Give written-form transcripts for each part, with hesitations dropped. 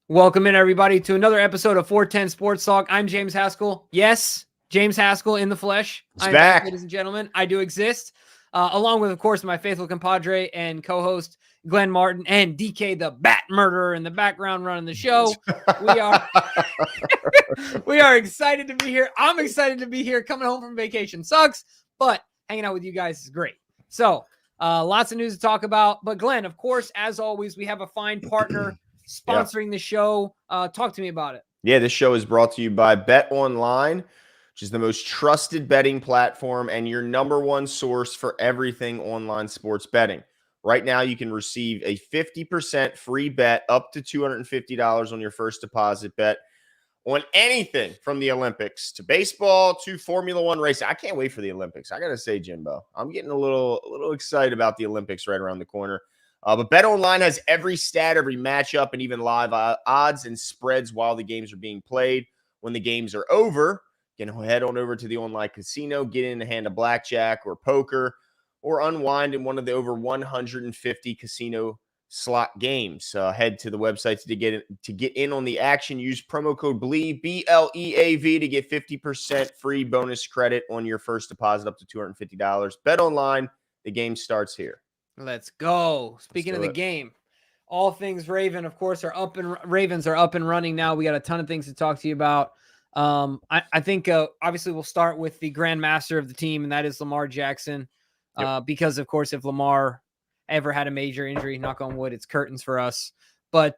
Welcome in, everybody, to another episode of 410 Sports Talk. I'm James Haskell. Yes, James Haskell in the flesh. It's I'm back, ladies and gentlemen. I do exist, along with, of course, my faithful compadre and co-host Glenn Martin and DK, the Bat Murderer, in the background running the show. We are we are excited to be here. I'm excited to be here. Coming home from vacation sucks, but hanging out with you guys is great. So, lots of news to talk about. But Glenn, of course, as always, we have a fine partner sponsoring the show. Talk to me about it. Yeah, this show is brought to you by BetOnline, which is the most trusted betting platform and your number one source for everything online sports betting. Right now, you can receive a 50% free bet up to $250 on your first deposit bet on anything from the Olympics to baseball to Formula One racing. I can't wait for the Olympics. I got to say, Jimbo, I'm getting a little excited about the Olympics right around the corner. But BetOnline has every stat, every matchup, and even live odds and spreads while the games are being played. When the games are over, you can head on over to the online casino, get in a hand of blackjack or poker, or unwind in one of the over 150 casino slot games. Head to the website to get in on the action. Use promo code BLEAV, BLEAV, to get 50% free bonus credit on your first deposit up to $250. BetOnline, the game starts here. Let's go. Speaking of the game, all things Ravens are up and running now. We got a ton of things to talk to you about. I think obviously we'll start with the grandmaster of the team, and that is Lamar Jackson. Because of course, if Lamar ever had a major injury, knock on wood, it's curtains for us. But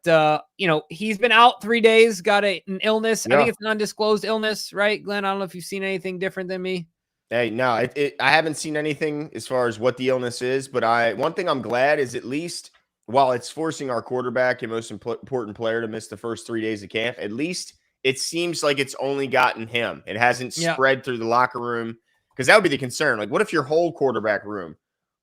he's been out 3 days, got an illness. I think it's an undisclosed illness, right, Glenn? I don't know if you've seen anything different than me. Hey, no, I haven't seen anything as far as what the illness is, but one thing I'm glad is, at least while it's forcing our quarterback and most important player to miss the first 3 days of camp, at least it seems like it's only gotten him. It hasn't spread through the locker room, because that would be the concern. Like, what if your whole quarterback room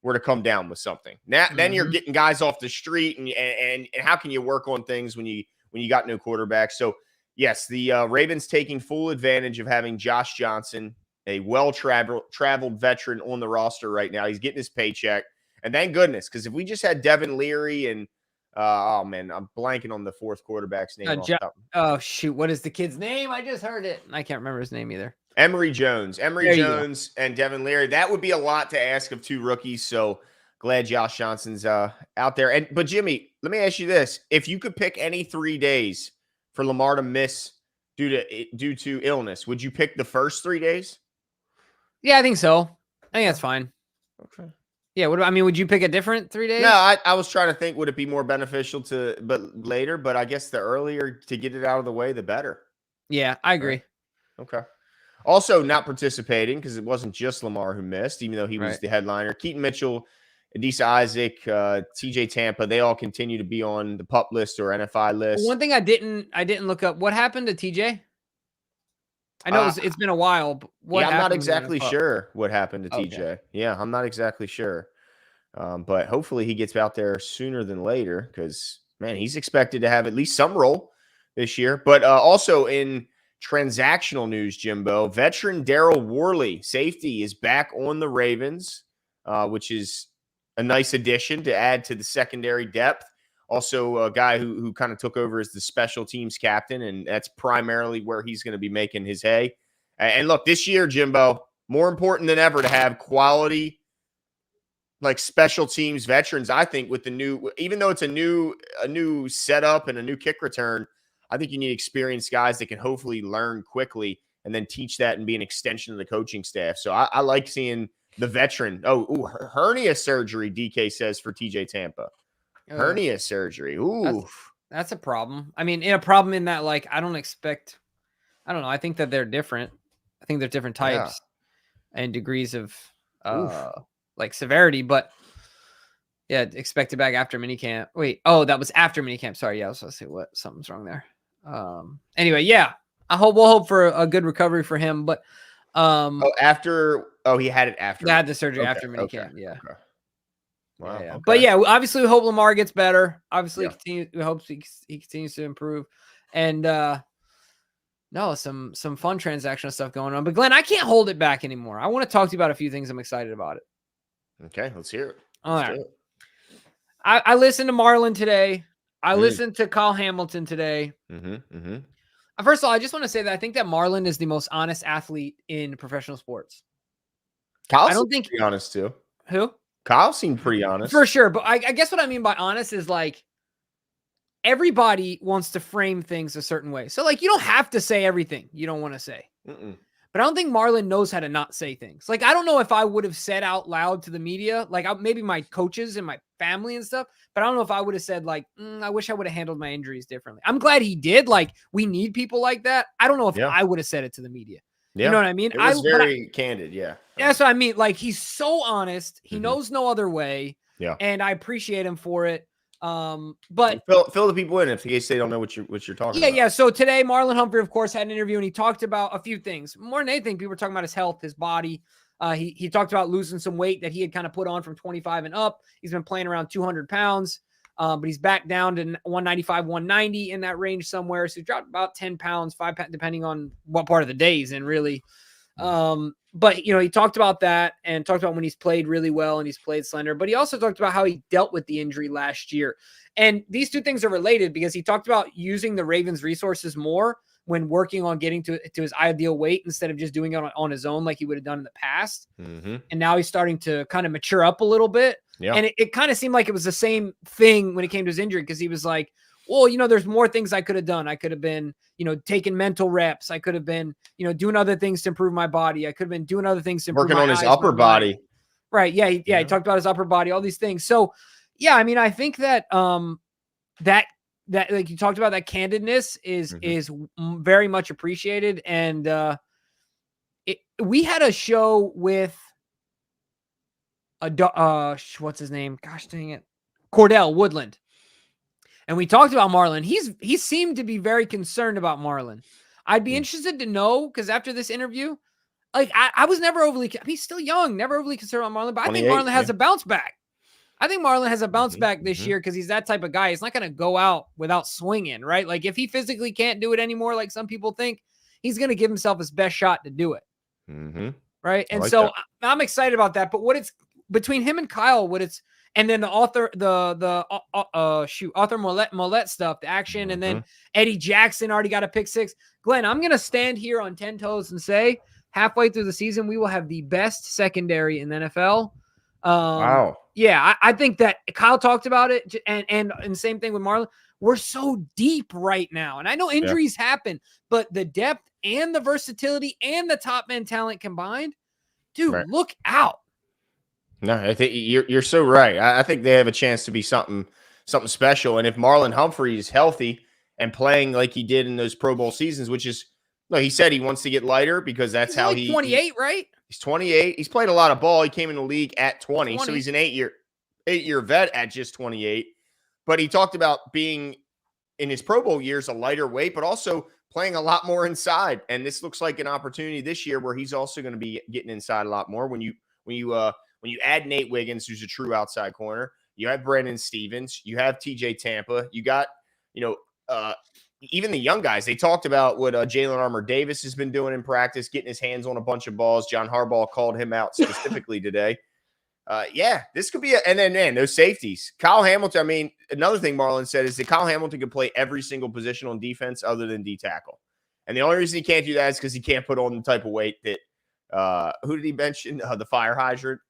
were to come down with something? Now, then you're getting guys off the street, and how can you work on things when you got no quarterback? So yes, the Ravens taking full advantage of having Josh Johnson, a well-traveled veteran, on the roster right now. He's getting his paycheck. And thank goodness, because if we just had Devin Leary and, oh, man, I'm blanking on the fourth quarterback's name. Oh, shoot. What is the kid's name? I just heard it. I can't remember his name either. Emory Jones. And Devin Leary. That would be a lot to ask of two rookies, so glad Josh Johnson's out there. But, Jimmy, let me ask you this. If you could pick any 3 days for Lamar to miss due to illness, would you pick the first 3 days? Yeah, I think so. I think that's fine. Okay. Yeah, would you pick a different 3 days? No, I was trying to think, would it be more beneficial later, but I guess the earlier to get it out of the way, the better. Yeah, I agree. Right. Okay. Also not participating, because it wasn't just Lamar who missed, even though he was the headliner. Keaton Mitchell, Adisa Isaac, TJ Tampa, they all continue to be on the PUP list or NFI list. One thing I didn't look up, what happened to TJ? I know it's been a while, but I'm not exactly sure what happened to TJ. Yeah, I'm not exactly sure. But hopefully he gets out there sooner than later, because, man, he's expected to have at least some role this year. But also in transactional news, Jimbo, veteran Daryl Worley, safety, is back on the Ravens, which is a nice addition to add to the secondary depth. Also, a guy who kind of took over as the special teams captain, and that's primarily where he's going to be making his hay. And look, this year, Jimbo, more important than ever to have quality, like, special teams veterans. I think with the new, even though it's a new setup and a new kick return, I think you need experienced guys that can hopefully learn quickly and then teach that and be an extension of the coaching staff. So I like seeing the veteran. Hernia surgery, DK says, for TJ Tampa. Hernia surgery. Ooh. That's a problem. I mean, a problem in that, like, I don't know. I think that they're different. I think they're different types and degrees of like severity, but yeah, expected back after minicamp. Wait, that was after minicamp. Sorry. Yeah, I was supposed to say something's wrong there. Anyway, yeah, we'll hope for a good recovery for him, but he had it after. They had the surgery after minicamp. Yeah. Okay. Wow. Yeah. Okay. But yeah, obviously we hope Lamar gets better. Obviously we hope he continues to improve. And some fun transactional stuff going on. But Glenn, I can't hold it back anymore. I want to talk to you about a few things. I'm excited about it. Okay, let's hear it. All right. I listened to Marlon today. I listened to Kyle Hamilton today. First of all, I just want to say that I think that Marlon is the most honest athlete in professional sports. Kyle seemed pretty honest too. Who? Kyle seemed pretty honest. For sure. But I guess what I mean by honest is like everybody wants to frame things a certain way. So like you don't have to say everything you don't want to say. But I don't think Marlon knows how to not say things. Like, I don't know if I would have said out loud to the media, like maybe my coaches and my family and stuff, but I don't know if I would have said like, I wish I would have handled my injuries differently. I'm glad he did. Like, we need people like that. I don't know if I would have said it to the media. You know what I mean? It was very candid. Yeah. That's what I mean. Like, he's so honest. He knows no other way. Yeah. And I appreciate him for it. But fill the people in in case they don't know what you're talking about. Yeah. So today, Marlon Humphrey, of course, had an interview and he talked about a few things. More than anything, people were talking about his health, his body. He talked about losing some weight that he had kind of put on from 25 and up. He's been playing around 200 pounds, but he's back down to 195, 190 in that range somewhere. So he dropped about 10 pounds, 5 pounds, depending on what part of the day he's in, really. But, he talked about that and talked about when he's played really well and he's played slender, but he also talked about how he dealt with the injury last year. And these two things are related because he talked about using the Ravens resources more when working on getting to his ideal weight instead of just doing it on his own like he would have done in the past. And now he's starting to kind of mature up a little bit. Yeah. And it kind of seemed like it was the same thing when it came to his injury because he was like, well, there's more things I could have done. I could have been, taking mental reps. I could have been, doing other things to improve my body. I could have been doing other things to improve working on his upper body. Right. Yeah. He talked about his upper body, all these things. So, yeah, I mean, I think that that like you talked about, that candidness is very much appreciated. And we had a show with what's his name? Gosh dang it, Cordell Woodland. And we talked about Marlon. He seemed to be very concerned about Marlon. I'd be interested to know, because after this interview, like I was never overly, he's still young, never overly concerned about Marlon, but I think Marlon has a bounce back. I think Marlon has a bounce back this year because he's that type of guy. He's not going to go out without swinging, right? Like if he physically can't do it anymore, like some people think, he's going to give himself his best shot to do it. Right. And so I'm excited about that. But what it's between him and Kyle, and then the author Maulet stuff, the action, and then Eddie Jackson already got a pick six. Glenn, I'm going to stand here on 10 toes and say halfway through the season, we will have the best secondary in the NFL. Wow. Yeah, I think that Kyle talked about it, and same thing with Marlon. We're so deep right now, and I know injuries happen, but the depth and the versatility and the top end talent combined, dude, look out. No, I think you're so right. I think they have a chance to be something special. And if Marlon Humphrey is healthy and playing like he did in those Pro Bowl seasons, which is, he said he wants to get lighter because that's how he's 28, right? He's 28. He's played a lot of ball. He came in the league at 20. So he's an 8-year vet at just 28. But he talked about being in his Pro Bowl years a lighter weight, but also playing a lot more inside. And this looks like an opportunity this year where he's also going to be getting inside a lot more. When you add Nate Wiggins, who's a true outside corner, you have Brandon Stevens, you have TJ Tampa, you got, even the young guys. They talked about what Jalen Armour-Davis has been doing in practice, getting his hands on a bunch of balls. John Harbaugh called him out specifically today. This could be and then, man, those safeties. Kyle Hamilton, I mean, another thing Marlon said is that Kyle Hamilton can play every single position on defense other than D tackle. And the only reason he can't do that is because he can't put on the type of weight that who did he mention? The fire hydrant,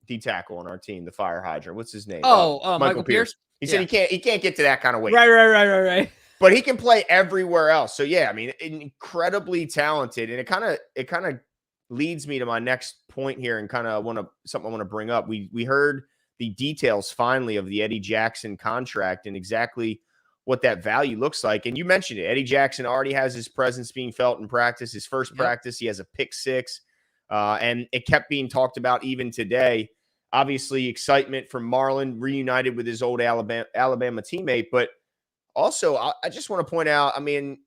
D tackle on our team, the fire hydrant. What's his name? Michael Pierce. He said he can't get to that kind of weight. Right. But he can play everywhere else. So yeah, I mean, incredibly talented, and it kind of leads me to my next point here, and kind of something I want to bring up. We heard the details finally of the Eddie Jackson contract and exactly what that value looks like. And you mentioned it. Eddie Jackson already has his presence being felt in practice. His first practice, he has a pick six. And it kept being talked about even today. Obviously, excitement from Marlon reunited with his old Alabama teammate. But also, I just want to point out, I mean,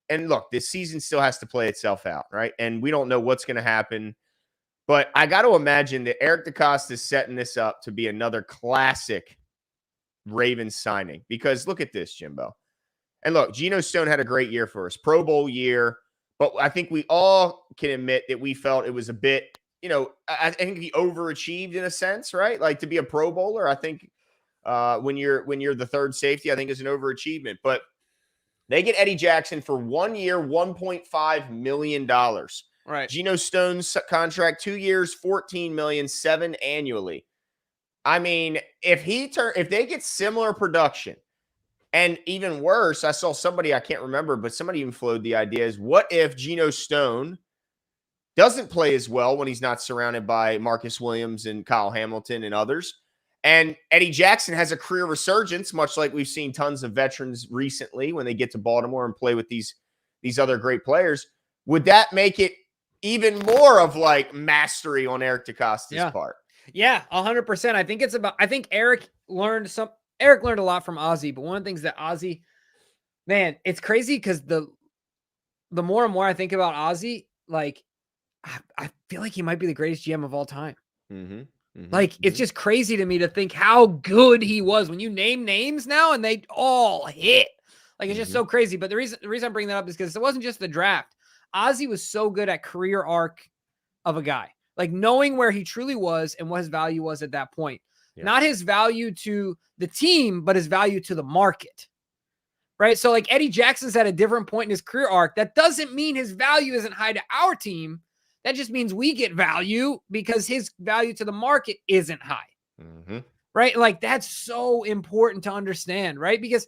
and look, this season still has to play itself out, right? And we don't know what's going to happen. But I got to imagine that Eric DeCosta is setting this up to be another classic Ravens signing, because look at this, Jimbo. And look, Geno Stone had a great year for us, Pro Bowl year, but I think we all can admit that we felt it was a bit, I think he overachieved in a sense, right? Like to be a Pro Bowler, I think when you're the third safety, I think is an overachievement. But they get Eddie Jackson for 1 year, $1.5 million. Right. Geno Stone's contract, 2 years, $14 million, 7 annually. I mean, if they get similar production, and even worse, I saw somebody, I can't remember, but somebody even floated the idea is, what if Geno Stone doesn't play as well when he's not surrounded by Marcus Williams and Kyle Hamilton and others, and Eddie Jackson has a career resurgence, much like we've seen tons of veterans recently when they get to Baltimore and play with these other great players? Would that make it even more of like mastery on Eric DeCosta's part? Yeah, 100%. I think Eric learned a lot from Ozzie, but one of the things that Ozzie, man, it's crazy because the more and more I think about Ozzie, like I feel like he might be the greatest GM of all time. It's just crazy to me to think how good he was when you name names now and they all hit. Like, it's just so crazy. But the reason I'm bringing that up is because it wasn't just the draft. Ozzie was so good at career arc of a guy, like knowing where he truly was and what his value was at that point. Yeah. Not his value to the team, but his value to the market. Right. So like Eddie Jackson's at a different point in his career arc. That doesn't mean his value isn't high to our team. That just means we get value because his value to the market isn't high. Right. Like, that's so important to understand. Right. Because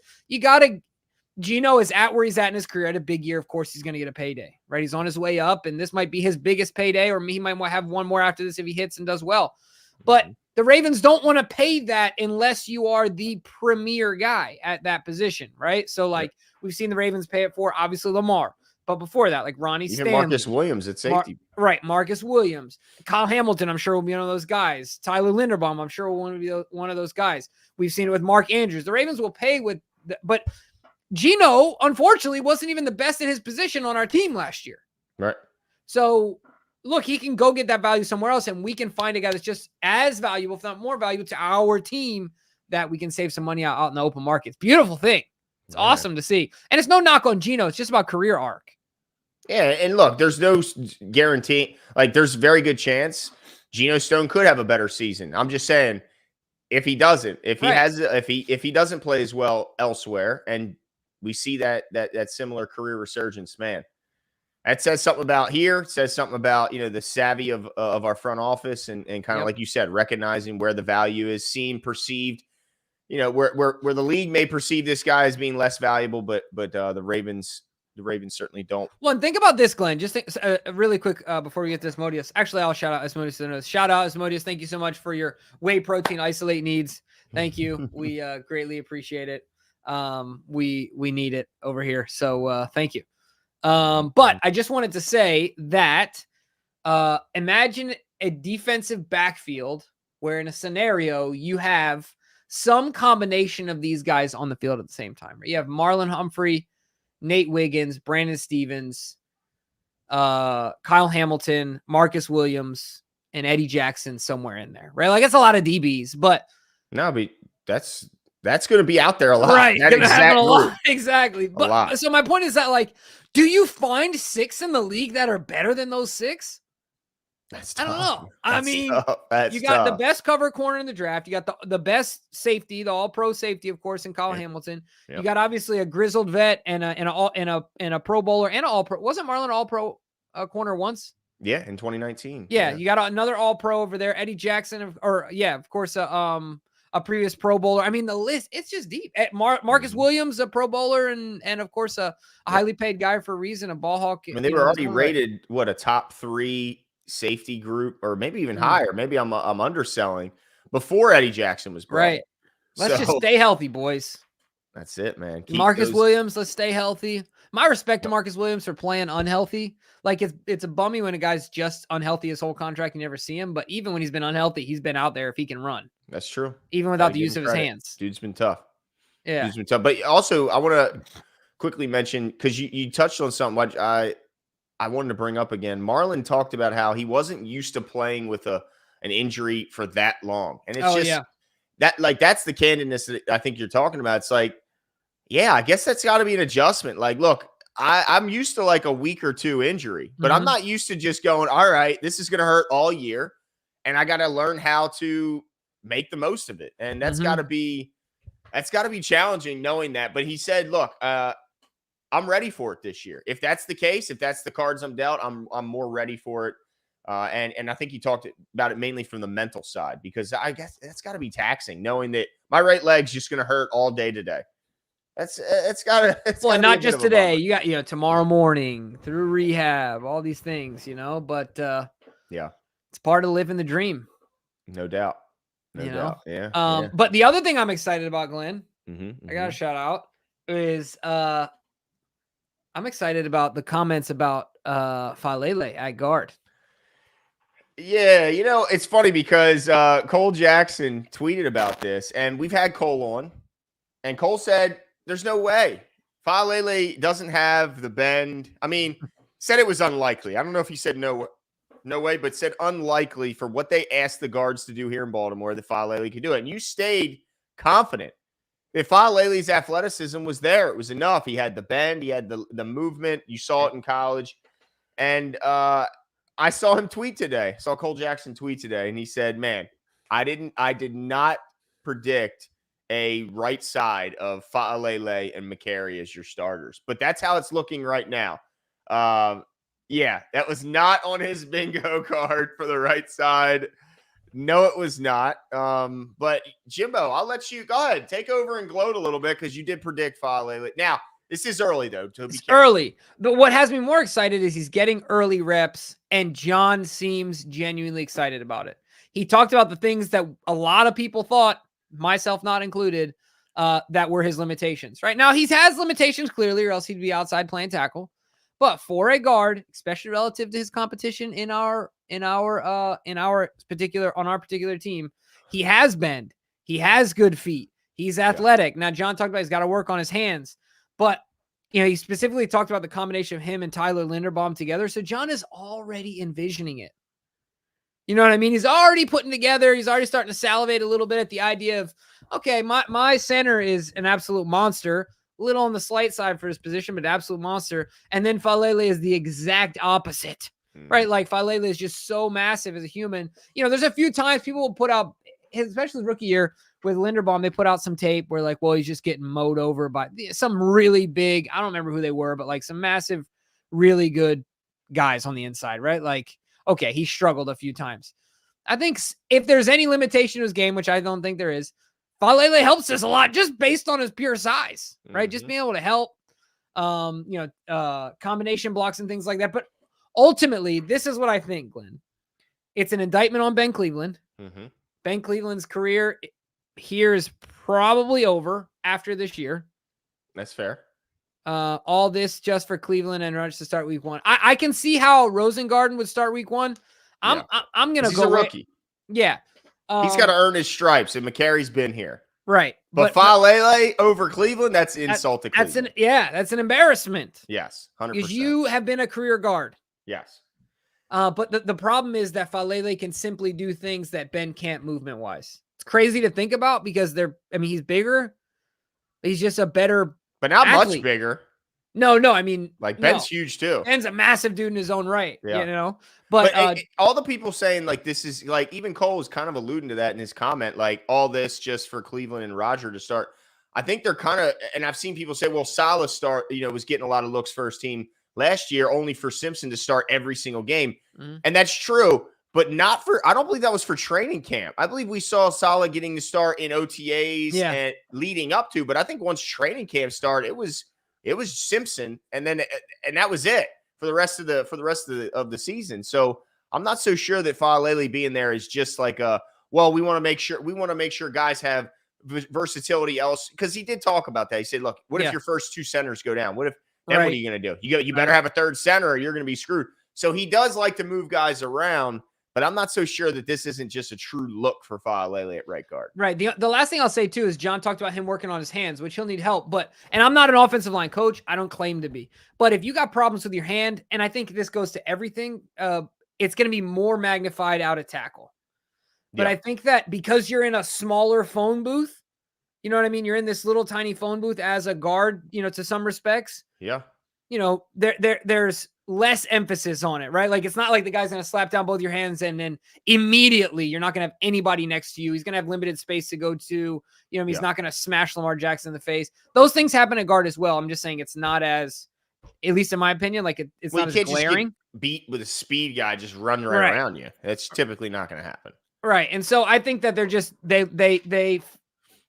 Geno is at where he's at in his career at a big year. Of course, he's going to get a payday, right? He's on his way up, and this might be his biggest payday, or he might have one more after this if he hits and does well. But the Ravens don't want to pay that unless you are the premier guy at that position, right? So, like, we've seen the Ravens pay it for, obviously, Lamar. But before that, like Ronnie Stanley. Marcus Williams at safety. Marcus Williams. Kyle Hamilton, I'm sure, will be one of those guys. Tyler Linderbaum, I'm sure, will want to be one of those guys. We've seen it with Mark Andrews. The Ravens will pay but Geno, unfortunately, wasn't even the best in his position on our team last year. Right. So, look, he can go get that value somewhere else, and we can find a guy that's just as valuable, if not more valuable, to our team that we can save some money out in the open market. It's a beautiful thing. It's awesome to see. And it's no knock on Geno. It's just about career arc. Yeah, and look, there's no guarantee. Like, there's a very good chance Geno Stone could have a better season. I'm just saying, if he doesn't, if he doesn't play as well elsewhere, and we see that similar career resurgence, man, that says something about here. It says something about, the savvy of our front office and kind of like you said, recognizing where the value is seen, perceived. Where the league may perceive this guy as being less valuable, but the Ravens certainly don't. Well, and think about this, Glenn. Just think really quick before we get to Asmodeus. Actually, I'll shout out Asmodeus. Shout out Asmodeus. Thank you so much for your whey protein isolate needs. Thank you. We greatly appreciate it. We need it over here. So thank you. But I just wanted to say that imagine a defensive backfield where in a scenario you have some combination of these guys on the field at the same time. Right? You have Marlon Humphrey, Nate Wiggins, Brandon Stevens, Kyle Hamilton, Marcus Williams, and Eddie Jackson somewhere in there, right? Like, that's a lot of DBs, but that's going to be out there a lot. Right. That exact lot. Exactly. But so my point is that, like, do you find 6 in the league that are better than those 6? That's tough. I don't know. That's you got tough. the best cover corner in the draft. You got the best safety, the all-pro safety, of course, in Kyle Hamilton. Yep. You got obviously a grizzled vet and a Pro Bowler and an all-pro. Wasn't Marlon all-pro corner once? Yeah, in 2019. Yeah, you got another all-pro over there. Eddie Jackson, of course, a previous Pro Bowler. I mean, the list, it's just deep. Marcus Williams, a Pro Bowler, and of course, a highly paid guy for a reason, a ball hawk. I mean, they were already rated, a top 3 safety group, or maybe even higher. Maybe I'm underselling before Eddie Jackson was brought. Right. Let's just stay healthy, boys. That's it, man. Marcus Williams, let's stay healthy. My respect to Marcus Williams for playing unhealthy. Like, it's a bummy when a guy's just unhealthy his whole contract, you never see him. But even when he's been unhealthy, he's been out there if he can run. That's true. Even without the use of his hands. Dude's been tough. Yeah. Dude's been tough. But also, I want to quickly mention, because you touched on something I wanted to bring up again. Marlon talked about how he wasn't used to playing with an injury for that long. And it's that's the candidness that I think you're talking about. It's like, I guess that's got to be an adjustment. Like, look, I'm used to like a week or 2 injury, but I'm not used to just going, all right, this is going to hurt all year. And I got to learn how to make the most of it. And that's got to be challenging knowing that. But he said, look, I'm ready for it this year. If that's the case, if that's the cards I'm dealt, I'm more ready for it. And I think he talked about it mainly from the mental side, because I guess that's got to be taxing, knowing that my right leg's just going to hurt all day today. It's well, not just today. You got, tomorrow morning through rehab, all these things, but yeah, it's part of living the dream. No doubt. No doubt. Yeah. But the other thing I'm excited about, Glenn, I got to shout out, is I'm excited about the comments about Falele at guard. Yeah, it's funny because Cole Jackson tweeted about this, and we've had Cole on, and Cole said there's no way Falele doesn't have the bend. I mean, said it was unlikely. I don't know if he said no way, but said unlikely for what they asked the guards to do here in Baltimore that Falele could do it. And you stayed confident that Falele's athleticism was there. It was enough. He had the bend. He had the movement. You saw it in college. And I saw him tweet today. Saw Cole Jackson tweet today, and he said, man, I did not predict a right side of Falele and McCary as your starters. But that's how it's looking right now. Yeah, that was not on his bingo card for the right side. No, it was not. But Jimbo, I'll let you go ahead, take over and gloat a little bit, because you did predict Falele. Now, this is early, though. It's early. But what has me more excited is he's getting early reps, and John seems genuinely excited about it. He talked about the things that a lot of people thought, myself not included, that were his limitations. Right now, he has limitations clearly, or else he'd be outside playing tackle. But for a guard, especially relative to his competition on our particular team, he has bend. He has good feet. He's athletic. Now, John talked about he's got to work on his hands. But, he specifically talked about the combination of him and Tyler Linderbaum together. So John is already envisioning it. You know what I mean? He's already putting together. He's already starting to salivate a little bit at the idea of, okay, my center is an absolute monster. A little on the slight side for his position, but absolute monster. And then Falele is the exact opposite, right? Like Falele is just so massive as a human. There's a few times people will put out, especially his rookie year with Linderbaum, they put out some tape where like, well, he's just getting mowed over by some really big, I don't remember who they were, but like some massive, really good guys on the inside, right? Like, okay, he struggled a few times. I think if there's any limitation to his game, which I don't think there is, Falele helps us a lot just based on his pure size, right? Just being able to help, combination blocks and things like that. But ultimately, this is what I think, Glenn. It's an indictment on Ben Cleveland. Ben Cleveland's career here is probably over after this year. That's fair. All this just for Cleveland and Rodgers to start week 1. I can see how Rosengarten would start week 1. I'm going to go. He's a rookie. Yeah. He's got to earn his stripes, and McCary's been here. Right. But Falele over Cleveland, that's insult to Cleveland. That's an embarrassment. Yes, 100%. Because you have been a career guard. Yes. But the problem is that Falele can simply do things that Ben can't movement-wise. It's crazy to think about because he's bigger. He's just a better But not athlete. Much bigger. No, I mean. Like, Ben's huge, too. Ben's a massive dude in his own right, But all the people saying, like, this is, like, even Cole was kind of alluding to that in his comment, like, all this just for Cleveland and Roger to start. I think they're kind of, and I've seen people say, well, Salah was getting a lot of looks first team last year, only for Simpson to start every single game. And that's true, but I don't believe that was for training camp. I believe we saw Salah getting to start in OTAs and leading up to, but I think once training camp started, it was Simpson, and that was it for the rest of the season. So I'm not so sure that Falele being there is just like we want to make sure guys have versatility else, because he did talk about that. He said, look, what if your first two centers go down? What are you going to do? You better have a third center or you're going to be screwed. So he does like to move guys around, but I'm not so sure that this isn't just a true look for Falele at right guard. Right. The last thing I'll say, too, is John talked about him working on his hands, which he'll need help. And I'm not an offensive line coach. I don't claim to be. But if you got problems with your hand, and I think this goes to everything, it's going to be more magnified out of tackle. But I think that because you're in a smaller phone booth, you know what I mean? You're in this little tiny phone booth as a guard, to some respects. Yeah. There's less emphasis on it, right? Like, it's not like the guy's going to slap down both your hands and then immediately you're not going to have anybody next to you. He's going to have limited space to go to. He's not going to smash Lamar Jackson in the face. Those things happen at guard as well. I'm just saying it's not as, at least in my opinion, like it's not as glaring. Just get beat with a speed guy just running right around you. That's typically not going to happen. Right. And so I think that they're just, they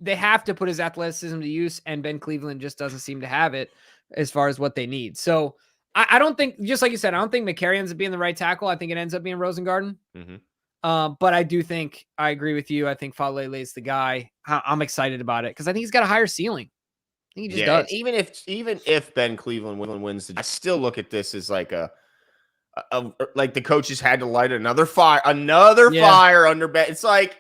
have to put his athleticism to use, and Ben Cleveland just doesn't seem to have it as far as what they need. So I don't think, just like you said, I don't think McCary ends up being the right tackle. I think it ends up being Rosengarten. But I do think, I agree with you. I think Falele is the guy. I'm excited about it because I think he's got a higher ceiling. I think he just does. Even if Ben Cleveland wins, I still look at this as like like the coaches had to light another fire under Ben. It's like,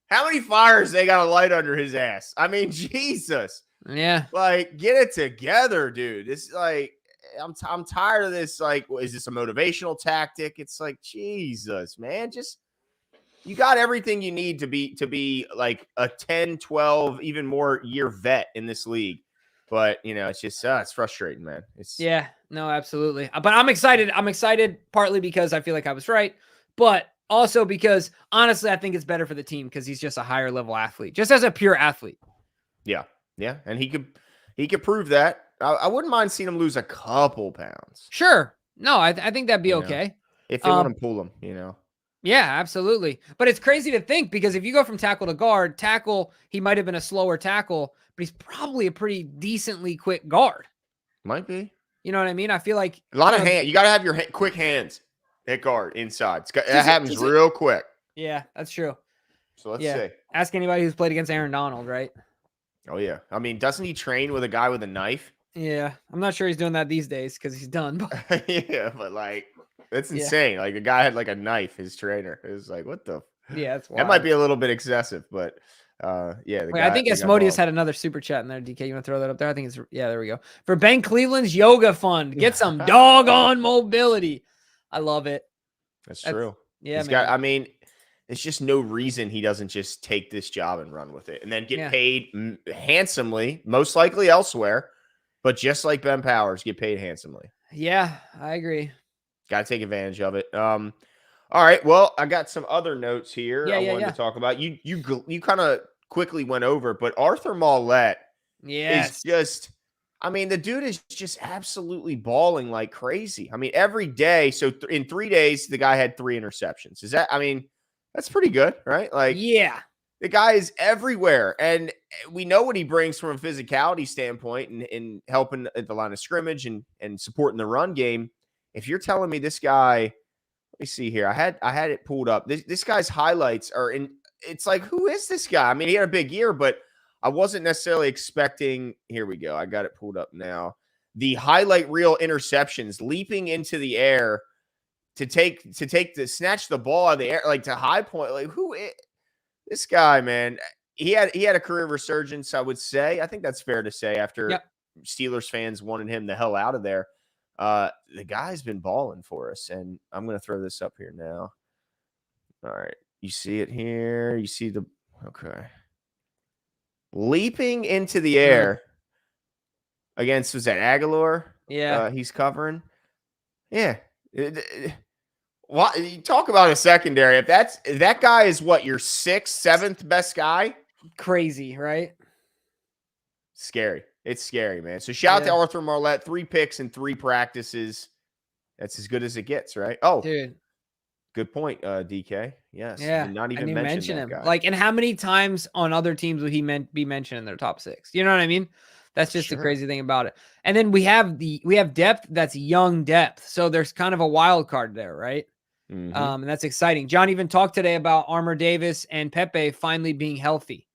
how many fires they got to light under his ass? I mean, Jesus. Yeah. Like, get it together, dude. It's like, I'm tired of this. Like, is this a motivational tactic? It's like, Jesus, man, you got everything you need to be like a 10, 12, even more year vet in this league. But, it's just, it's frustrating, man. Yeah, no, absolutely. But I'm excited. I'm excited partly because I feel like I was right, but also because honestly, I think it's better for the team because he's just a higher level athlete, just as a pure athlete. Yeah. Yeah. And he could prove that. I wouldn't mind seeing him lose a couple pounds. Sure. No, I think that'd be okay. If they want to pull him, Yeah, absolutely. But it's crazy to think because if you go from tackle to guard, he might have been a slower tackle, but he's probably a pretty decently quick guard. Might be. You know what I mean? I feel like a lot of hands. You got to have your quick hands at guard inside. That happens real quick. Yeah, that's true. So let's see. Ask anybody who's played against Aaron Donald, right? Oh, yeah. I mean, doesn't he train with a guy with a knife? Yeah. I'm not sure he's doing that these days because he's done. But... yeah, but like, that's insane. Like, a guy had like a knife, his trainer. It was like, what the? Yeah, that's wild. That might be a little bit excessive, but yeah. I think Asmodeus had another super chat in there. DK, you want to throw that up there? I think it's, there we go. For Ben Cleveland's yoga fund, get some doggone mobility. I love it. That's true. Yeah, I mean, there's just no reason he doesn't just take this job and run with it and then get paid handsomely, most likely elsewhere, but just like Ben Powers, get paid handsomely. Yeah, I agree. Got to take advantage of it. All right. Well, I got some other notes here I wanted to talk about. You kind of quickly went over, but Arthur Maulet is just, I mean, the dude is just absolutely balling like crazy. I mean, every day. So in 3 days, the guy had 3 interceptions. That's pretty good, right? Like, yeah, the guy is everywhere. And we know what he brings from a physicality standpoint and helping at the line of scrimmage and supporting the run game. If you're telling me this guy, let me see here. I had it pulled up. This guy's highlights are in. It's like, who is this guy? I mean, he had a big year, but I wasn't necessarily expecting. Here we go. I got it pulled up now. The highlight reel interceptions, leaping into the air to snatch the ball out of the air, like to high point. Like, who is this guy, man? He had a career resurgence, I would say. I think that's fair to say after Steelers fans wanted him the hell out of there. The guy's been balling for us, and I'm going to throw this up here now. All right. You see it here. You see okay. Leaping into the air against, was that Aguilar? Yeah. He's covering. Yeah. What you talk about a secondary? If that guy is what, your 6th, 7th best guy? Crazy, right? Scary. It's scary, man. So shout out to Arthur Maulet, 3 picks in 3 practices. That's as good as it gets, right? Oh, dude. Good point, DK. Yes. Yeah. Did not even mention him. Guy. Like, and how many times on other teams would he be mentioned in their top 6? You know what I mean? That's just the crazy thing about it. And then we have depth that's young depth. So there's kind of a wild card there, right? Mm-hmm. And that's exciting. John even talked today about Armour Davis and Pepe finally being healthy.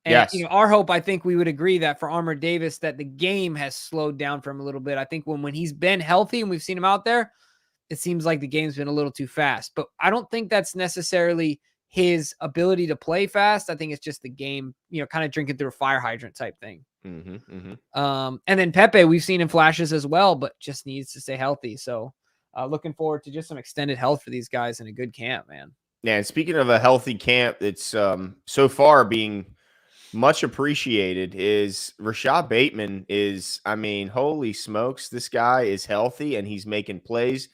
And our hope, I think we would agree that for Armour Davis, that the game has slowed down for him a little bit. I think when he's been healthy and we've seen him out there, it seems like the game's been a little too fast. But I don't think that's necessarily his ability to play fast. I think it's just the game, kind of drinking through a fire hydrant type thing. Mm-hmm, mm-hmm. And then Pepe, we've seen in flashes as well, but just needs to stay healthy. So looking forward to just some extended health for these guys in a good camp, man. Yeah, and speaking of a healthy camp, it's so far being much appreciated is Rashod Bateman is, I mean, holy smokes, this guy is healthy and he's making plays.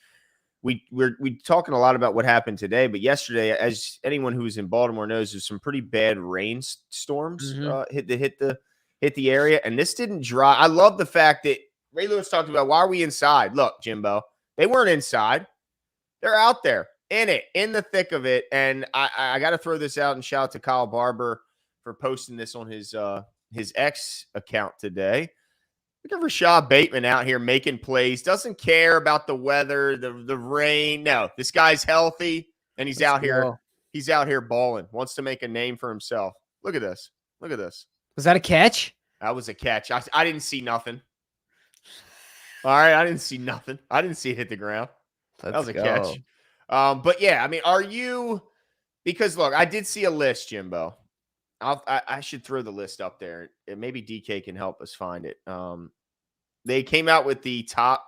We're talking a lot about what happened today, but yesterday, as anyone who's in Baltimore knows, there's some pretty bad rainstorms hit the area, and this didn't dry. I love the fact that Ray Lewis talked about, why are we inside? Look, Jimbo, they weren't inside. They're out there in the thick of it. And I got to throw this out and shout out to Kyle Barber for posting this on his X account today. Look at Rashod Bateman out here making plays. Doesn't care about the weather, the rain. No, this guy's healthy and he's out here. He's out here balling. Wants to make a name for himself. Look at this. Look at this. Was that a catch? That was a catch. I didn't see nothing. All right, I didn't see nothing. I didn't see it hit the ground. That was a catch. But yeah, I mean, are you? Because look, I did see a list, Jimbo. I should throw the list up there. Maybe DK can help us find it. They came out with the top.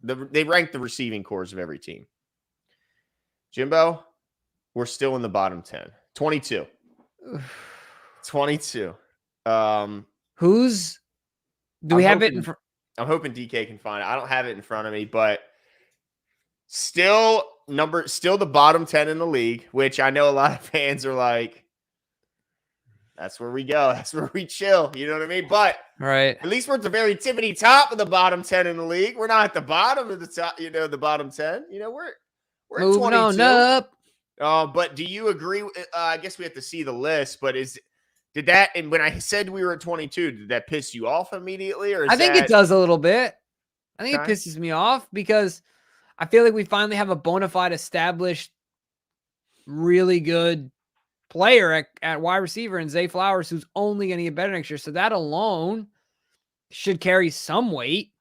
They ranked the receiving cores of every team. Jimbo, we're still in the bottom 10. 22. 22. Who's? Do we have it in front? I'm hoping DK can find it. I don't have it in front of me, but still the bottom 10 in the league, which I know a lot of fans are like, that's where we go. That's where we chill. You know what I mean? But right, at least we're at the very tippity top of the bottom 10 in the league. We're not at the bottom of the top, the bottom 10. We're moving at 22. On up. But do you agree? I guess we have to see the list, but did that, and when I said we were at 22, did that piss you off immediately? Or I think it does a little bit. I think it pisses me off because I feel like we finally have a bona fide established, really good player at wide receiver in Zay Flowers, who's only going to get better next year. So that alone should carry some weight.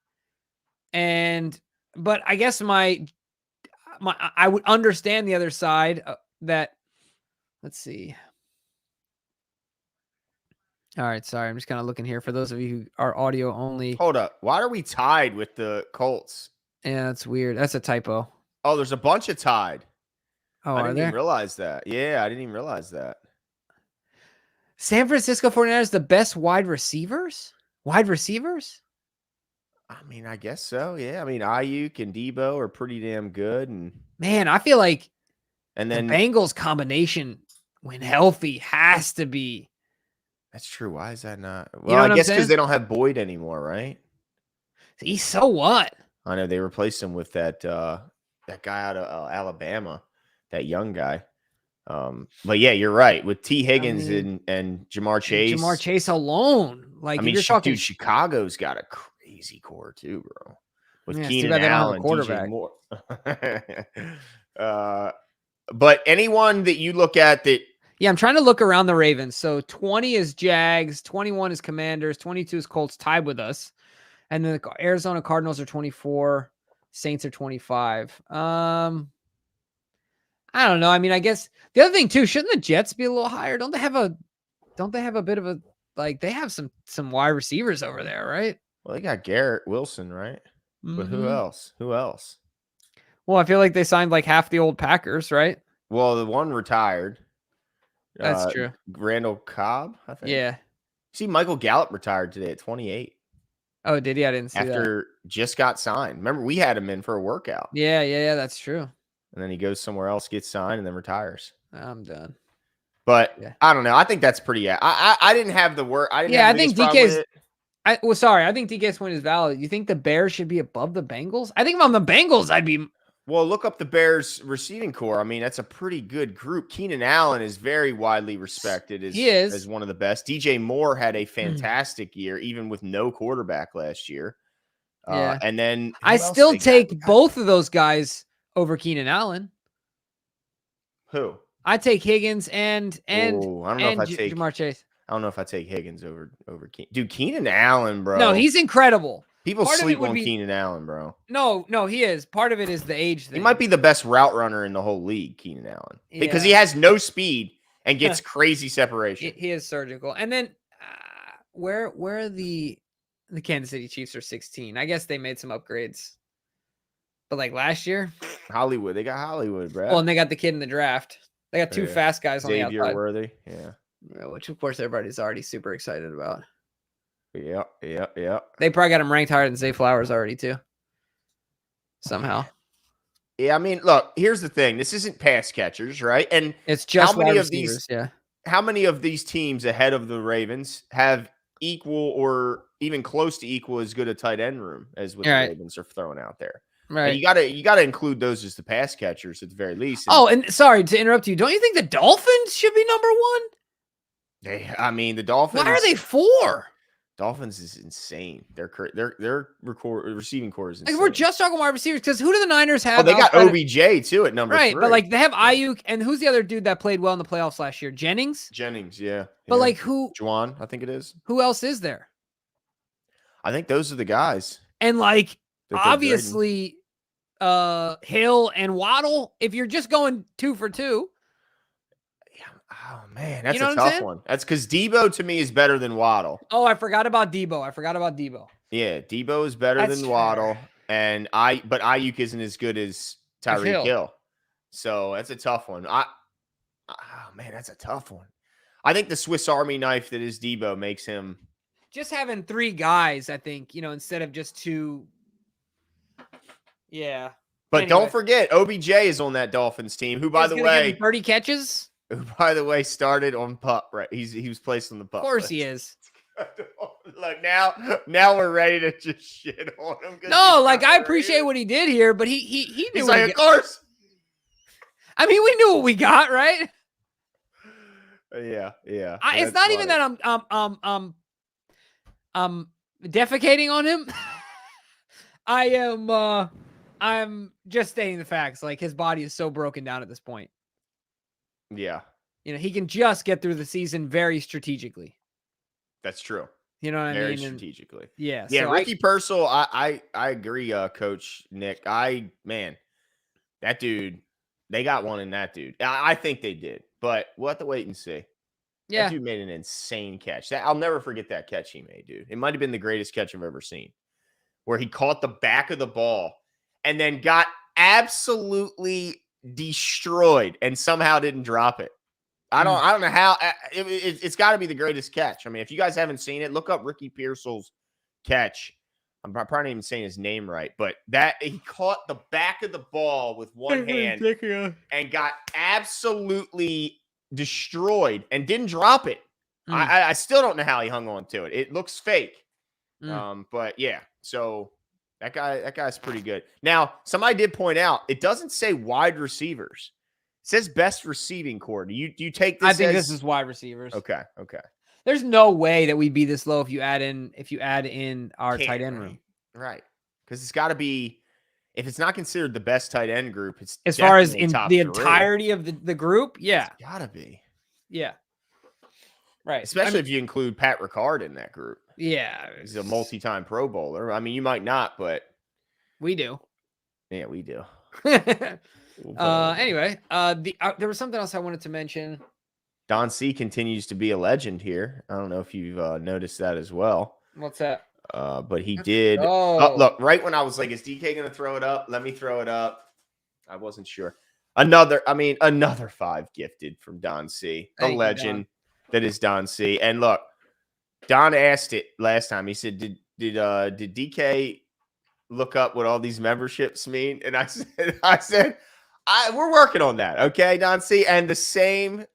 But I guess I would understand the other side that, let's see. All right. Sorry. I'm just kind of looking here for those of you who are audio only. Hold up. Why are we tied with the Colts? Yeah, that's weird. That's a typo. Oh, there's a bunch of tied. Oh, I didn't even realize that. Yeah, I didn't even realize that. San Francisco 49ers, the best wide receivers? Wide receivers? I mean, I guess so. Yeah. I mean, Ayuk and Debo are pretty damn good. And man, I feel like the Bengals combination, when healthy, has to be. That's true. Why is that not? Well, I guess because they don't have Boyd anymore, right? So what? I know they replaced him with that guy out of Alabama, that young guy. But yeah, you're right. With T. Higgins and Jamar Chase. Jamar Chase alone. Like, you're talking, dude, Chicago's got a crazy core too, bro. With Keenan Allen, quarterback. Moore. But anyone that you look at that. Yeah, I'm trying to look around the Ravens. So 20 is Jags, 21 is Commanders, 22 is Colts, tied with us. And then the Arizona Cardinals are 24, Saints are 25. I don't know. I mean, I guess the other thing too, shouldn't the Jets be a little higher? Don't they have a bit of a, like, they have some wide receivers over there, right? Well, they got Garrett Wilson, right? Mm-hmm. But who else? Well, I feel like they signed like half the old Packers, right? Well, the one retired. That's true. Randall Cobb, I think. Yeah. See, Michael Gallup retired today at 28. Oh, did he? I didn't see that. After just got signed. Remember, we had him in for a workout. Yeah, that's true. And then he goes somewhere else, gets signed, and then retires. I'm done. But yeah. I don't know. I think that's pretty. I didn't have the word. I think DK's. I think DK's point is valid. You think the Bears should be above the Bengals? I think if I'm the Bengals, I'd be. Well, look up the Bears receiving core. I mean, that's a pretty good group. Keenan Allen is very widely respected as one of the best. DJ Moore had a fantastic year, even with no quarterback last year. Yeah. And then I still take both of those guys over Keenan Allen. Who? I take Higgins and I don't know if I take Jamar Chase. I don't know if I take Higgins over Keenan. Dude, Keenan Allen, bro. No, he's incredible. People sleep on Keenan Allen, bro. No, he is. Part of it is the age thing. He might be the best route runner in the whole league, Keenan Allen, because he has no speed and gets crazy separation. He is surgical. And then where the Kansas City Chiefs are 16. I guess they made some upgrades. But like last year, Hollywood, they got Hollywood, bro. Well, and they got the kid in the draft. They got two fast guys on the outside. Worthy, yeah. which of course everybody's already super excited about. Yeah. They probably got him ranked higher than Zay Flowers already too. Somehow. Yeah, I mean, look, here's the thing. This isn't pass catchers, right? And it's just how many wide of receivers, these how many of these teams ahead of the Ravens have equal or even close to equal as good a tight end room as what the Ravens are throwing out there? Right. And you gotta include those as the pass catchers at the very least. And sorry to interrupt you. Don't you think the Dolphins should be number one? The Dolphins. Why are they 4? Dolphins is insane. Their receiving core is insane. Like, we're just talking wide receivers because who do the Niners have? Oh, they got OBJ too at number 3. Right, but like they have Ayuk, and who's the other dude that played well in the playoffs last year? Jennings, yeah. But like who? Juwan, I think it is. Who else is there? I think those are the guys. And like obviously, Hill and Waddle. If you're just going 2 for 2. Oh, man, that's a tough one. That's because Debo, to me, is better than Waddle. Oh, I forgot about Debo. Yeah, Debo is better than Waddle, but Ayuk isn't as good as Tyreek Hill. So that's a tough one. That's a tough one. I think the Swiss Army knife that is Debo makes him. Just having 3 guys, I think, instead of just 2. Yeah. But don't forget, OBJ is on that Dolphins team, who, by the way, 30 catches. Who, by the way, started on pup, right? He was placed on the pup. Of course he is. Look, now we're ready to just shit on him. No, like I appreciate what he did here, but he knew. He's like, of course. I mean, we knew what we got, right? Yeah. It's not even that I'm defecating on him. I'm just stating the facts. Like his body is so broken down at this point. Yeah. He can just get through the season very strategically. That's true. You know what I mean? Very strategically. Yeah. Yeah. So Ricky Purcell, I agree, Coach Nick. That dude, they got one in that dude. I think they did, but we'll have to wait and see. Yeah. That dude made an insane catch. I'll never forget that catch he made, dude. It might have been the greatest catch I've ever seen, where he caught the back of the ball and then got absolutely destroyed and somehow didn't drop it. I don't know how. It's got to be the greatest catch. I mean, if you guys haven't seen it, look up Ricky Pearsall's catch. I'm probably not even saying his name right, but that he caught the back of the ball with one hand and got absolutely destroyed and didn't drop it. I still don't know how he hung on to it. It looks fake. But yeah, so that guy's pretty good. Now, somebody did point out it doesn't say wide receivers. It says best receiving core. Do you take this? I think this is wide receivers. Okay. There's no way that we'd be this low if you add in our tight end room. Right. Because it's got to be, if it's not considered the best tight end group, it's as far as in the entirety of the group. Yeah. It's got to be. Yeah. Right. Especially if you include Pat Ricard in that group. Yeah. He's a multi-time Pro Bowler. I mean, you might not, but we do. Yeah, we do. Anyway, there was something else I wanted to mention. Don C continues to be a legend here. I don't know if you've noticed that as well. What's that? But he did. Oh, look, right when I was like, is DK going to throw it up? Let me throw it up. I wasn't sure. Another 5 gifted from Don C, a legend that is Don C. And look, Don asked it last time. He said, did DK look up what all these memberships mean? And I said, we're working on that. Okay, Don C. And the same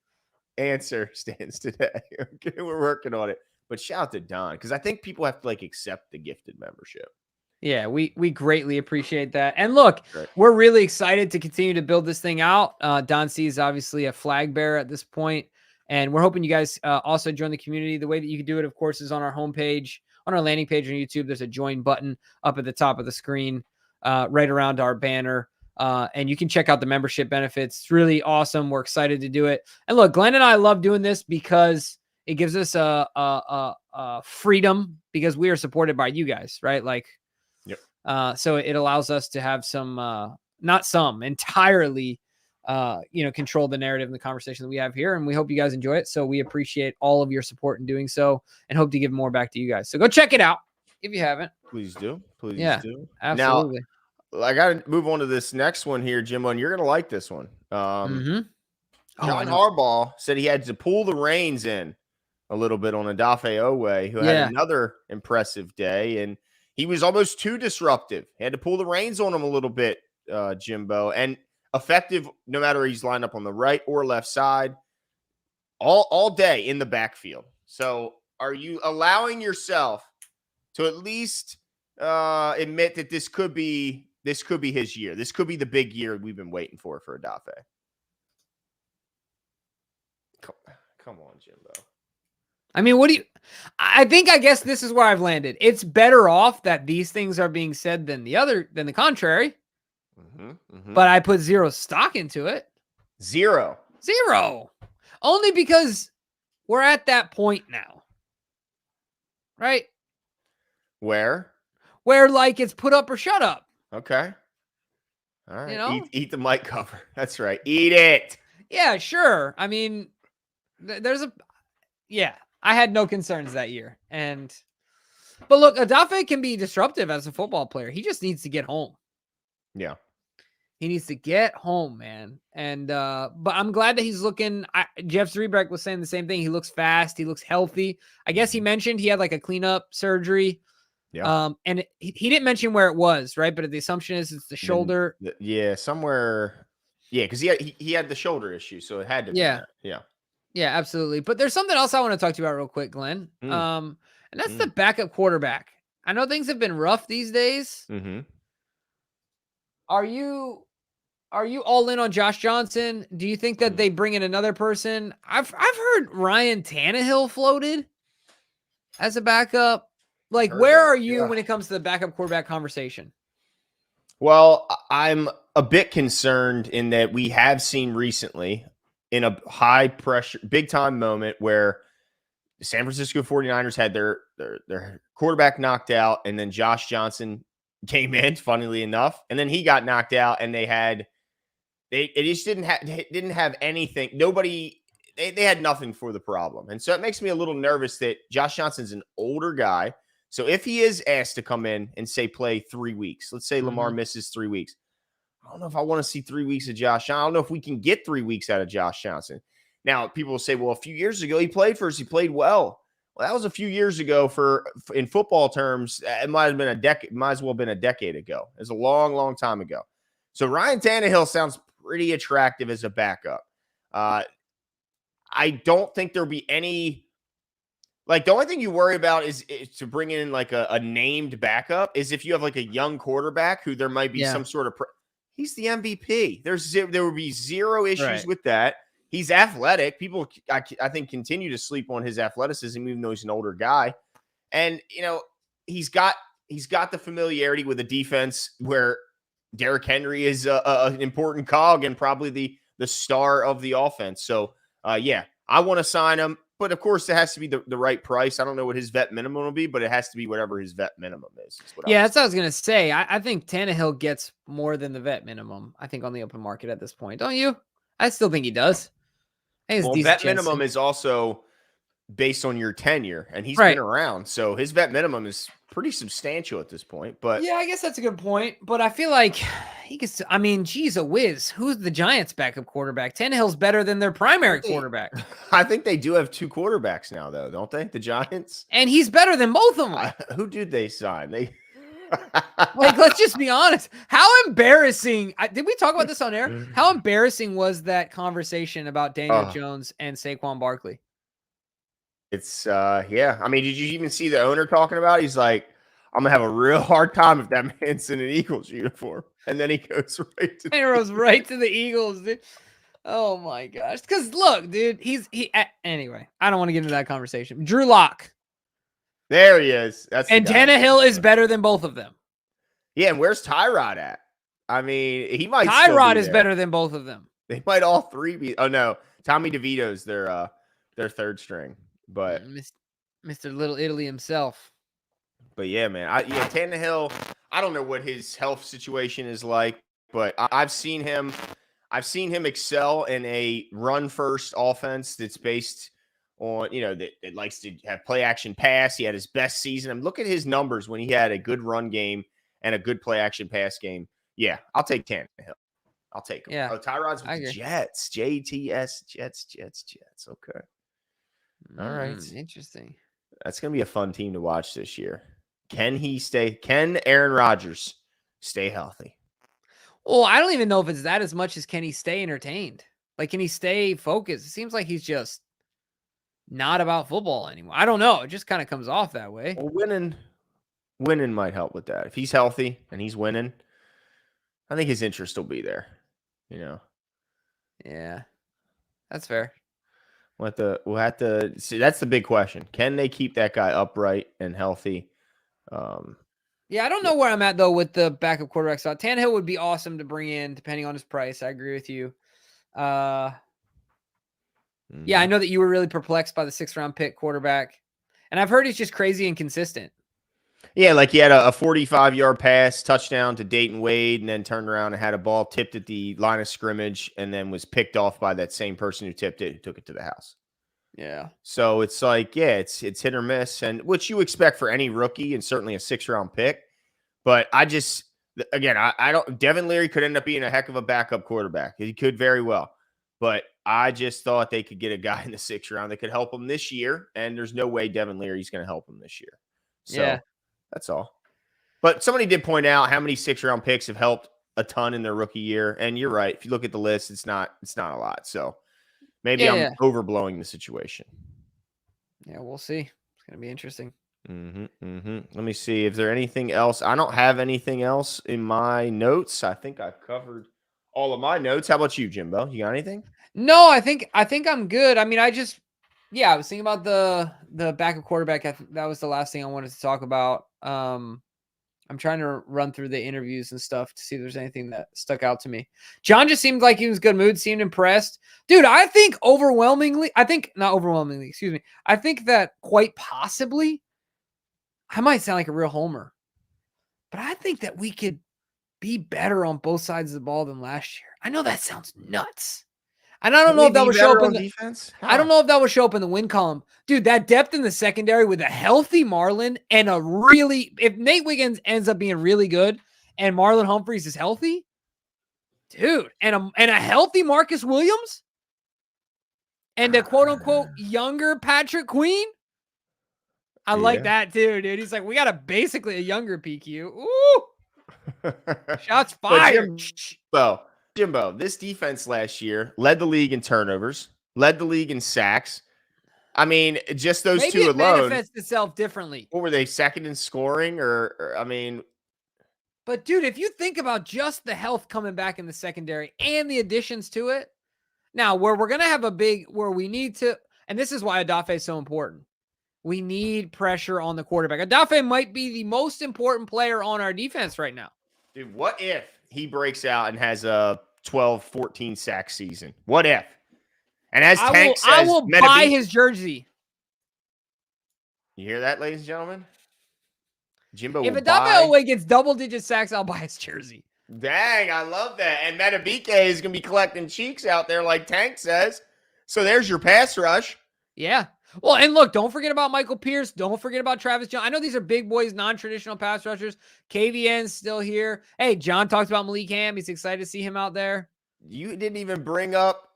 answer stands today. Okay, we're working on it. But shout out to Don, because I think people have to accept the gifted membership. Yeah, we greatly appreciate that. And look, we're really excited to continue to build this thing out. Don C is obviously a flag bearer at this point, and we're hoping you guys also join the community. The way that you can do it, of course, is on our homepage, on our landing page on YouTube. There's a join button up at the top of the screen, right around our banner. And you can check out the membership benefits. It's really awesome. We're excited to do it. And look, Glenn and I love doing this because it gives us a freedom, because we are supported by you guys, right? So it allows us to have entirely, control the narrative and the conversation that we have here. And we hope you guys enjoy it. So we appreciate all of your support in doing so and hope to give more back to you guys. So go check it out if you haven't. Please do. Please do. Absolutely. Now, I got to move on to this next one here, Jimbo, and you're going to like this one. John Harbaugh said he had to pull the reins in a little bit on Odafe Oweh, who had another impressive day, and he was almost too disruptive. He had to pull the reins on him a little bit, Jimbo, and effective no matter he's lined up on the right or left side all day in the backfield. So are you allowing yourself to at least admit that this could be his year? This could be the big year we've been waiting for Odafe. Come on, Jimbo. I mean, I guess this is where I've landed. It's better off that these things are being said than the contrary. But I put zero stock into it. Zero. Only because we're at that point now. Right? Where like it's put up or shut up. Okay. All right. You know? Eat the mic cover. That's right. Eat it. Yeah, sure. I mean, I had no concerns that year. But look, Odafe can be disruptive as a football player. He just needs to get home. Yeah. He needs to get home, man. And but I'm glad that he's looking. Jeff Zrebrek was saying the same thing. He looks fast. He looks healthy. I guess he mentioned he had like a cleanup surgery. Yeah. And he didn't mention where it was, right? But the assumption is it's the shoulder. Somewhere. Yeah, because he had the shoulder issue, so it had to be there. Yeah, absolutely. But there's something else I want to talk to you about real quick, Glenn. And that's the backup quarterback. I know things have been rough these days. Are you all in on Josh Johnson? Do you think that they bring in another person? I've heard Ryan Tannehill floated as a backup. Like, where are you when it comes to the backup quarterback conversation? Well, I'm a bit concerned in that we have seen recently in a high pressure, big time moment where the San Francisco 49ers had their quarterback knocked out, and then Josh Johnson came in, funnily enough, and then he got knocked out, and they just didn't have anything. They had nothing for the problem. And so it makes me a little nervous that Josh Johnson's an older guy. So if he is asked to come in and say play 3 weeks, let's say Lamar misses 3 weeks. I don't know if I want to see 3 weeks of Josh Johnson. I don't know if we can get 3 weeks out of Josh Johnson. Now, people will say, well, a few years ago, he played for us. He played well. Well, that was a few years ago in football terms. It might have been a decade, might as well have been a decade ago. It was a long, long time ago. So Ryan Tannehill sounds pretty attractive as a backup. I don't think there'll be any, like, the only thing you worry about is to bring in like a named backup is if you have like a young quarterback who there might be some sort of, he's the MVP. There would be zero issues with that. He's athletic. People, I think, continue to sleep on his athleticism, even though he's an older guy. And, he's got the familiarity with a defense where Derrick Henry is an important cog and probably the star of the offense. So, I want to sign him. But, of course, it has to be the right price. I don't know what his vet minimum will be, but it has to be whatever his vet minimum is. That's what I was going to say. I think Tannehill gets more than the vet minimum, I think, on the open market at this point. Don't you? I still think he does. Well, vet minimum is also based on your tenure, and he's been around. So his vet minimum is pretty substantial at this point. But yeah, I guess that's a good point. But I feel like he gets to, I mean, geez, a whiz. Who's the Giants' backup quarterback? Tannehill's better than their primary quarterback. I think they do have two quarterbacks now, though, don't they? The Giants? And he's better than both of them. Who did they sign? Like, let's just be honest. How embarrassing. Did we talk about this on air? How embarrassing was that conversation about Daniel Jones and Saquon Barkley? It's, yeah. I mean, did you even see the owner talking about it? He's like, I'm going to have a real hard time if that man's in an Eagles uniform. And then he goes right to the Eagles, dude. Oh, my gosh. Because, look, dude, anyway, I don't want to get into that conversation. Drew Lock. There he is. And Tannehill is better than both of them. Yeah, and where's Tyrod at? I mean, he might. Tyrod is better than both of them. They might all three be. Oh no, Tommy DeVito's their third string, but Mr. Little Italy himself. But yeah, man, Tannehill. I don't know what his health situation is like, but I've seen him excel in a run-first offense that's based on, that it likes to have play action pass. He had his best season. Look at his numbers when he had a good run game and a good play action pass game. Yeah, I'll take Tannehill. I'll take him. Yeah. Oh, Tyrod's with the Jets. JTS, Jets. Okay. All right. Interesting. That's going to be a fun team to watch this year. Can Aaron Rodgers stay healthy? Well, I don't even know if it's that as much as can he stay entertained? Like, can he stay focused? It seems like he's just not about football anymore. I don't know. It just kind of comes off that way. Well, winning might help with that. If he's healthy and he's winning, I think his interest will be there. Yeah, that's fair. We'll have to see. That's the big question. Can they keep that guy upright and healthy? Yeah, I don't know where I'm at, though, with the backup quarterback spot. Tannehill would be awesome to bring in, depending on his price. I agree with you. Yeah, I know that you were really perplexed by the 6th-round pick quarterback. And I've heard he's just crazy inconsistent. Yeah, like he had a 45-yard pass, touchdown to Dayton Wade, and then turned around and had a ball tipped at the line of scrimmage and then was picked off by that same person who tipped it, who took it to the house. Yeah. So it's like, yeah, it's hit or miss, and which you expect for any rookie and certainly a 6th-round pick. But I don't. Devin Leary could end up being a heck of a backup quarterback. He could very well. But I just thought they could get a guy in the 6th round that could help him this year, and there's no way Devin Leary's going to help him this year. So that's all. But somebody did point out how many 6th-round picks have helped a ton in their rookie year, and you're right. If you look at the list, it's not a lot. So maybe I'm overblowing the situation. Yeah, we'll see. It's going to be interesting. Let me see. Is there anything else? I don't have anything else in my notes. I think I've covered all of my notes. How about you, Jimbo? You got anything? No, I think I'm good. I mean, I was thinking about the backup quarterback. That was the last thing I wanted to talk about. I'm trying to run through the interviews and stuff to see if there's anything that stuck out to me. John just seemed like he was in good mood, seemed impressed. Dude, I think not overwhelmingly, excuse me. I think that quite possibly, I might sound like a real homer, but I think that we could be better on both sides of the ball than last year. I know that sounds nuts. And I don't know if that would show up in the defense. I don't know if that would show up in the win column. Dude, that depth in the secondary with a healthy Marlon and if Nate Wiggins ends up being really good and Marlon Humphreys is healthy, dude, and a healthy Marcus Williams and a quote unquote younger Patrick Queen. I like that too, dude. He's like, we got basically a younger PQ. Ooh. Shots fired. Jimbo, this defense last year led the league in turnovers, led the league in sacks. I mean, just those two alone. Maybe it manifests itself differently. What were they, second in scoring? Or I mean. But, dude, if you think about just the health coming back in the secondary and the additions to it, now where we're going to have where we need to, and this is why Odafe is so important. We need pressure on the quarterback. Odafe might be the most important player on our defense right now. Dude, what if he breaks out and has a 12, 14 sack season? What if? And as Tank says, I will buy his jersey. You hear that, ladies and gentlemen? Jimbo if Odafe Oweh gets double-digit sacks, I'll buy his jersey. Dang, I love that. And Metabike is going to be collecting cheeks out there like Tank says. So there's your pass rush. Yeah. Well, and look, don't forget about Michael Pierce. Don't forget about Travis Jones. I know these are big boys, non-traditional pass rushers. KVN's still here. Hey, John talked about Malik Ham. He's excited to see him out there. You didn't even bring up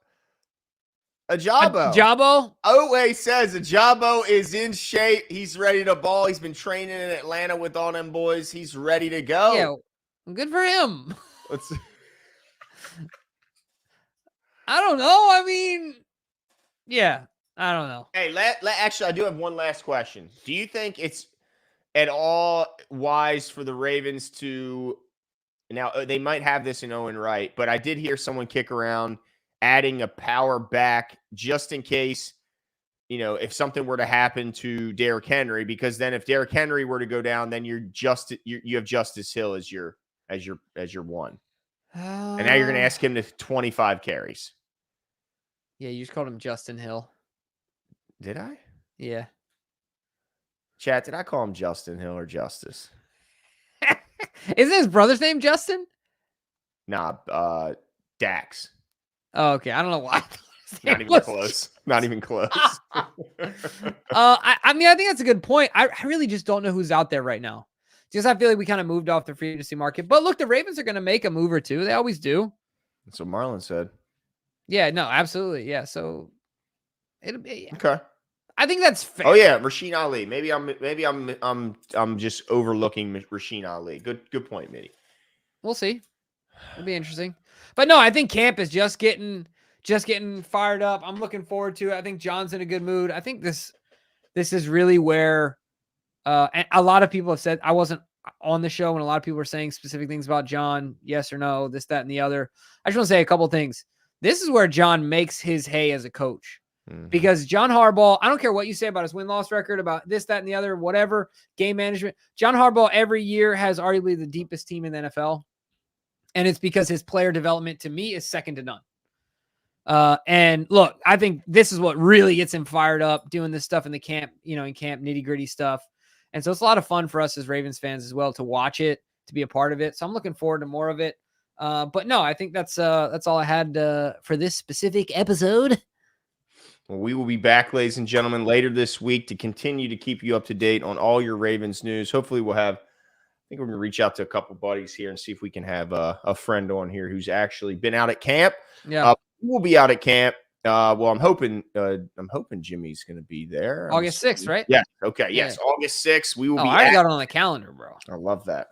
Ajabo. Ajabo? Oweh says Ajabo is in shape. He's ready to ball. He's been training in Atlanta with all them boys. He's ready to go. Yeah, good for him. I don't know. I mean, yeah. I don't know. Hey, actually, I do have one last question. Do you think it's at all wise for the Ravens to now? They might have this in Owen Wright, but I did hear someone kick around adding a power back just in case, if something were to happen to Derrick Henry, because then if Derrick Henry were to go down, then you have Justice Hill as your one, and now you're going to ask him to 25 carries. Yeah, you just called him Justin Hill. Did I? Yeah. Chat, did I call him Justin Hill or Justice? Isn't his brother's name Justin? Nah, Dax. Oh, okay. I don't know why. Not even close. Not even close. I mean, I think that's a good point. I really just don't know who's out there right now. Just I feel like we kind of moved off the free agency market. But look, the Ravens are going to make a move or two. They always do. That's what Marlon said. Yeah, no, absolutely. Yeah. So it'll be okay. I think that's fair. Oh yeah, Rasheen Ali. Maybe I'm just overlooking Rasheen Ali. Good point, Mitty. We'll see. It'll be interesting. But no, I think camp is just getting fired up. I'm looking forward to it. I think John's in a good mood. I think this is really where and a lot of people have said, I wasn't on the show and a lot of people were saying specific things about John, yes or no, this, that, and the other. I just want to say a couple things. This is where John makes his hay as a coach. Because John Harbaugh, I don't care what you say about his win-loss record, about this, that, and the other, whatever, game management. John Harbaugh every year has arguably the deepest team in the NFL. And it's because his player development, to me, is second to none. And look, I think this is what really gets him fired up, doing this stuff in the camp, in camp, nitty-gritty stuff. And so it's a lot of fun for us as Ravens fans as well to watch it, to be a part of it. So I'm looking forward to more of it. But no, I think that's all I had for this specific episode. Well, we will be back, ladies and gentlemen, later this week to continue to keep you up to date on all your Ravens news. Hopefully we'll have, I think we're going to reach out to a couple buddies here and see if we can have a friend on here who's actually been out at camp. Yeah. We'll be out at camp. Well, I'm hoping Jimmy's going to be there. August 6th, right? Yeah. Okay. Yes. August 6th. We will be. I already got it on the calendar, bro. I love that.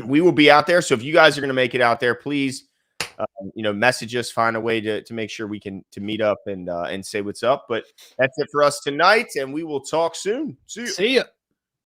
We will be out there. So if you guys are going to make it out there, please, message us, find a way to make sure we can meet up and say what's up. But that's it for us tonight, and we will talk soon. See you. See ya.